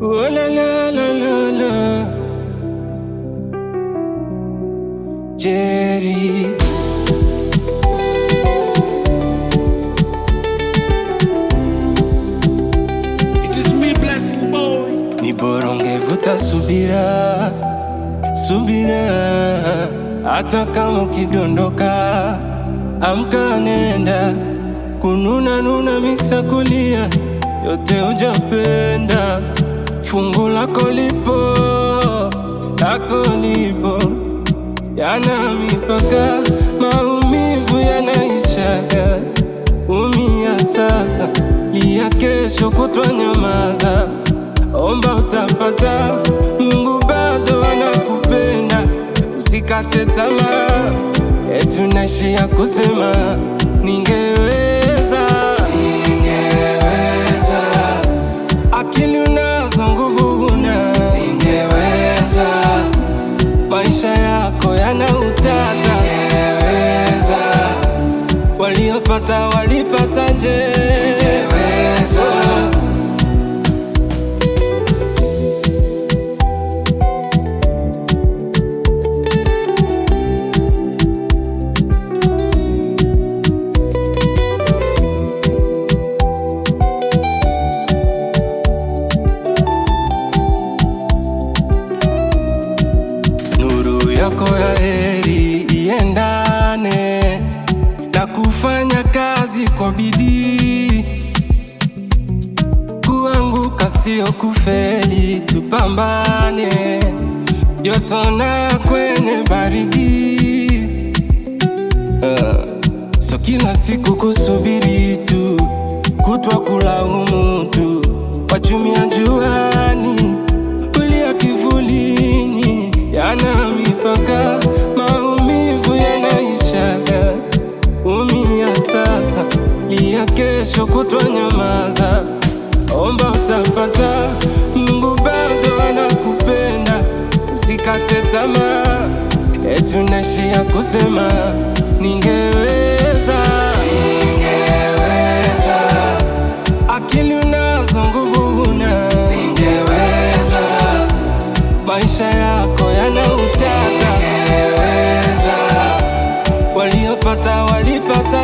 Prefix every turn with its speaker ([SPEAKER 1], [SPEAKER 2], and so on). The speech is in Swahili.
[SPEAKER 1] Oh la la la la la, Jerry.
[SPEAKER 2] It is me, Blessing Boy.
[SPEAKER 1] Ni bora ungevuta subira, subira. Hata kama ukidondoka, amka nenda. Kununa nuna miksa kulia, yote hujapenda. Fungu lako lipo, yana mipaka. Maumivu yanaishaga, umia sasa, lia kesho kutwa nyamaza. Omba utapata, Mungu bado anakupenda. Usikate tamaa, eti unaishia kusema ningeweza. Akili unazo, nguvu huna, ningeweza. Maisha yako yana utata, ningeweza. Waliopata walipataje? Ningeweza. Yako ya heri iendane na kufanya kazi kwa bidii. Kuanguka sio kufeli, tupambane. Joto na kwenye baridi, so kila siku kusubiri tu, kutwa kulaumu tu. Wachumia juani, kulia kivulini, yana mipaka. Maumivu yanaishaga, umia sasa, lia kesho kutwa nyamaza. Omba utapata, Mungu bado anakupenda. Usikate tamaa, eti unaishia kusema ningeweza. Akili unazo, nguvu huna, ningeweza. Maisha yako yana utata, ningeweza. Waliopata walipata